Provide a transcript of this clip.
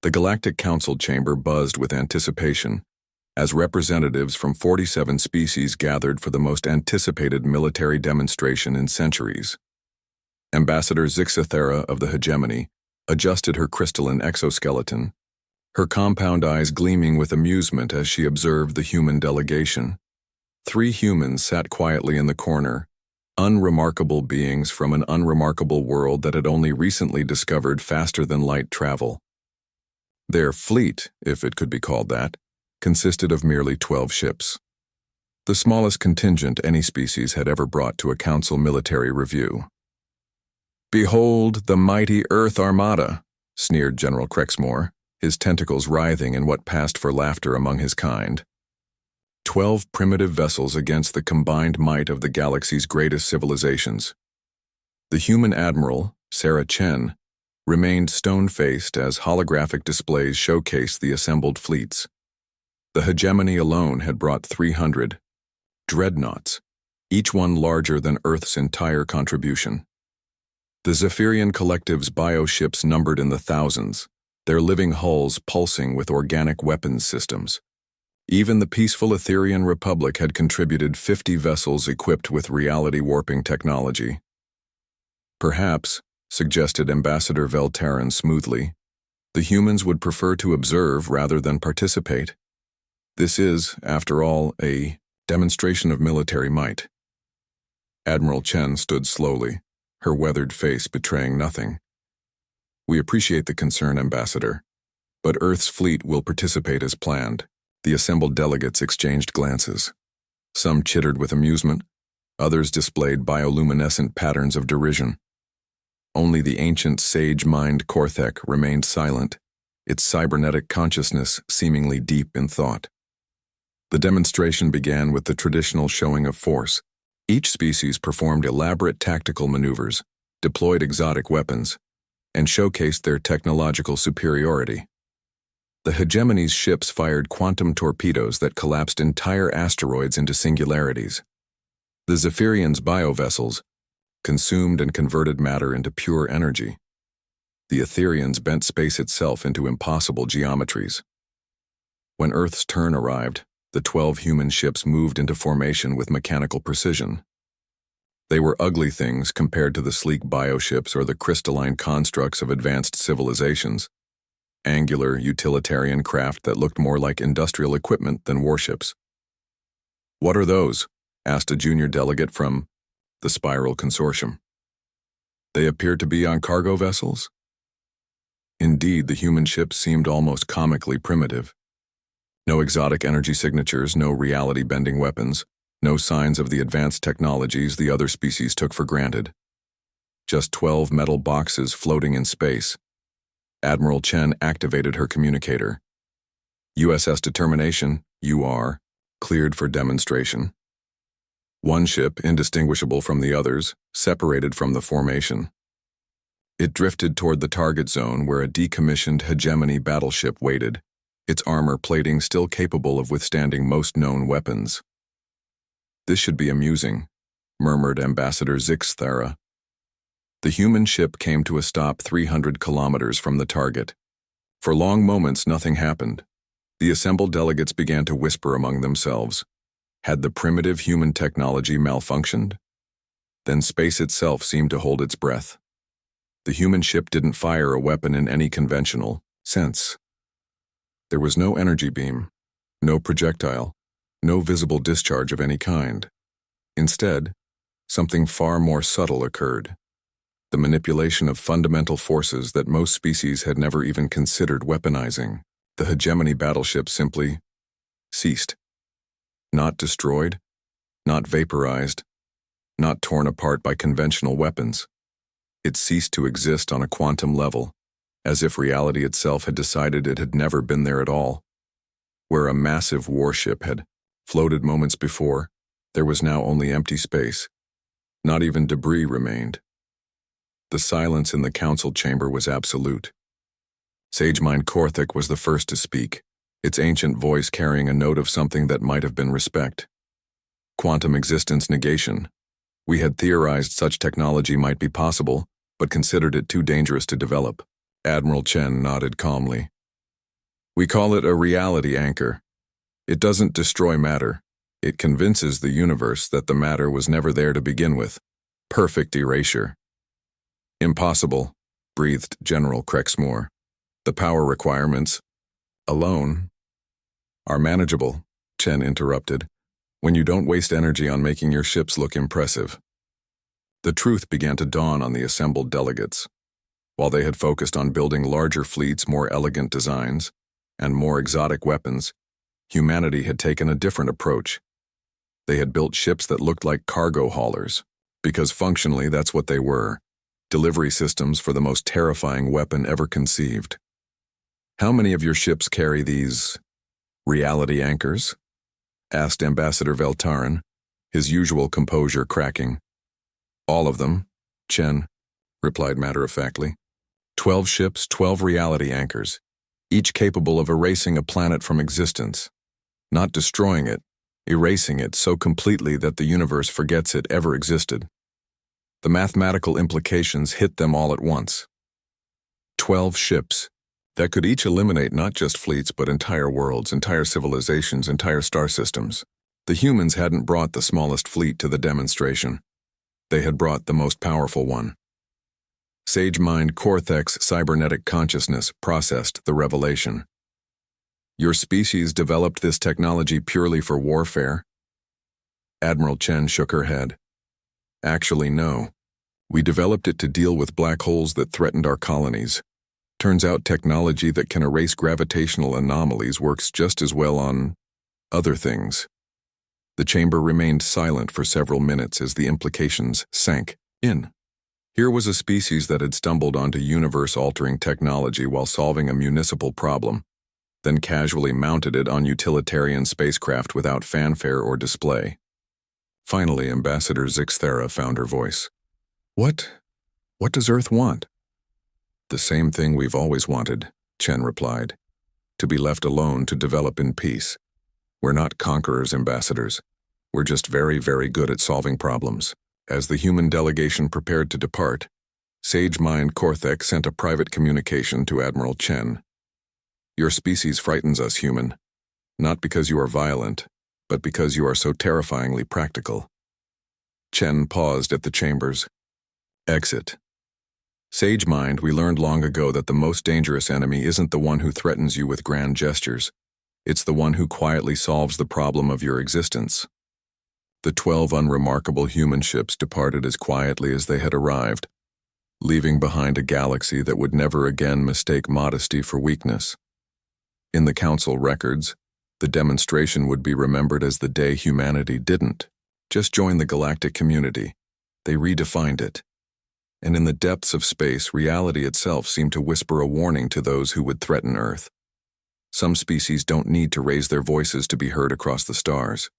The Galactic Council chamber buzzed with anticipation as representatives from 47 species gathered for the most anticipated military demonstration in centuries. Ambassador Zixathera of the Hegemony adjusted her crystalline exoskeleton, her compound eyes gleaming with amusement as she observed the human delegation. 3 humans sat quietly in the corner, unremarkable beings from an unremarkable world that had only recently discovered faster-than-light travel. Their fleet, if it could be called that, consisted of merely 12 ships, the smallest contingent any species had ever brought to a council military review. "Behold the mighty Earth Armada," sneered General Crexmore, his tentacles writhing in what passed for laughter among his kind. 12 primitive vessels against the combined might of the galaxy's greatest civilizations. The human admiral, Sarah Chen, remained stone-faced as holographic displays showcased the assembled fleets. The Hegemony alone had brought 300 dreadnoughts, each one larger than Earth's entire contribution. The Zephyrian Collective's bioships numbered in the thousands, their living hulls pulsing with organic weapons systems. Even the peaceful Etherian Republic had contributed 50 vessels equipped with reality-warping technology. "Perhaps," suggested Ambassador Velterran smoothly, "the humans would prefer to observe rather than participate. This is, after all, a demonstration of military might." Admiral Chen stood slowly, her weathered face betraying nothing. "We appreciate the concern, Ambassador, but Earth's fleet will participate as planned." The assembled delegates exchanged glances. Some chittered with amusement, others displayed bioluminescent patterns of derision. Only the ancient sage mind Korthek remained silent, its cybernetic consciousness seemingly deep in thought. The demonstration began with the traditional showing of force. Each species performed elaborate tactical maneuvers, deployed exotic weapons, and showcased their technological superiority. The Hegemony's ships fired quantum torpedoes that collapsed entire asteroids into singularities. The Zephyrians' biovessels consumed and converted matter into pure energy. The Etherians bent space itself into impossible geometries. When Earth's turn arrived, the 12 human ships moved into formation with mechanical precision. They were ugly things compared to the sleek bioships or the crystalline constructs of advanced civilizations. Angular, utilitarian craft that looked more like industrial equipment than warships. "What are those?" asked a junior delegate from the Spiral Consortium. "They appeared to be on cargo vessels?" Indeed, the human ships seemed almost comically primitive. No exotic energy signatures, no reality-bending weapons, no signs of the advanced technologies the other species took for granted. Just 12 metal boxes floating in space. Admiral Chen activated her communicator. "USS Determination, UR, cleared for demonstration." One ship, indistinguishable from the others, separated from the formation. It drifted toward the target zone where a decommissioned Hegemony battleship waited, its armor plating still capable of withstanding most known weapons. "This should be amusing," murmured Ambassador Zixathera. The human ship came to a stop 300 kilometers from the target. For long moments, nothing happened. The assembled delegates began to whisper among themselves. Had the primitive human technology malfunctioned? Then space itself seemed to hold its breath. The human ship didn't fire a weapon in any conventional sense. There was no energy beam, no projectile, no visible discharge of any kind. Instead, something far more subtle occurred. The manipulation of fundamental forces that most species had never even considered weaponizing. The Hegemony battleship simply ceased. Not destroyed, not vaporized, not torn apart by conventional weapons. It ceased to exist on a quantum level, as if reality itself had decided it had never been there at all. Where a massive warship had floated moments before, there was now only empty space. Not even debris remained. The silence in the council chamber was absolute. Sagemind Korthik was the first to speak, its ancient voice carrying a note of something that might have been respect. "Quantum existence negation. We had theorized such technology might be possible, but considered it too dangerous to develop." Admiral Chen nodded calmly. We call it a reality anchor. It doesn't destroy matter. It convinces the universe that the matter was never there to begin with. Perfect erasure. Impossible, breathed General Crexmore. The power requirements, alone, are manageable, Chen interrupted, when you don't waste energy on making your ships look impressive. The truth began to dawn on the assembled delegates. While they had focused on building larger fleets, more elegant designs, and more exotic weapons, humanity had taken a different approach. They had built ships that looked like cargo haulers, because functionally that's what they were, delivery systems for the most terrifying weapon ever conceived. How many of your ships carry these reality anchors? Asked Ambassador Veltarin, his usual composure cracking. All of them, Chen replied matter-of-factly. 12 ships, 12 reality anchors, each capable of erasing a planet from existence. Not destroying it, erasing it so completely that the universe forgets it ever existed. The mathematical implications hit them all at once. 12 ships that could each eliminate not just fleets but entire worlds, entire civilizations, entire star systems. The humans hadn't brought the smallest fleet to the demonstration. They had brought the most powerful one. Sage Mind Cortex cybernetic consciousness processed the revelation. Your species developed this technology purely for warfare? Admiral Chen shook her head. Actually, no. We developed it to deal with black holes that threatened our colonies. Turns out technology that can erase gravitational anomalies works just as well on other things. The chamber remained silent for several minutes as the implications sank in. Here was a species that had stumbled onto universe-altering technology while solving a municipal problem, then casually mounted it on utilitarian spacecraft without fanfare or display. Finally, Ambassador Zixthera found her voice. What does Earth want? The same thing we've always wanted, Chen replied. To be left alone to develop in peace. We're not conquerors, ambassadors. We're just very, very good at solving problems. As the human delegation prepared to depart, Sage Mind Cortex sent a private communication to Admiral Chen. Your species frightens us, human. Not because you are violent, but because you are so terrifyingly practical. Chen paused at the chambers. Exit. Sage Mind, we learned long ago that the most dangerous enemy isn't the one who threatens you with grand gestures. It's the one who quietly solves the problem of your existence. The 12 unremarkable human ships departed as quietly as they had arrived, leaving behind a galaxy that would never again mistake modesty for weakness. In the Council records, the demonstration would be remembered as the day humanity didn't just join the galactic community. They redefined it. And in the depths of space, reality itself seemed to whisper a warning to those who would threaten Earth. Some species don't need to raise their voices to be heard across the stars.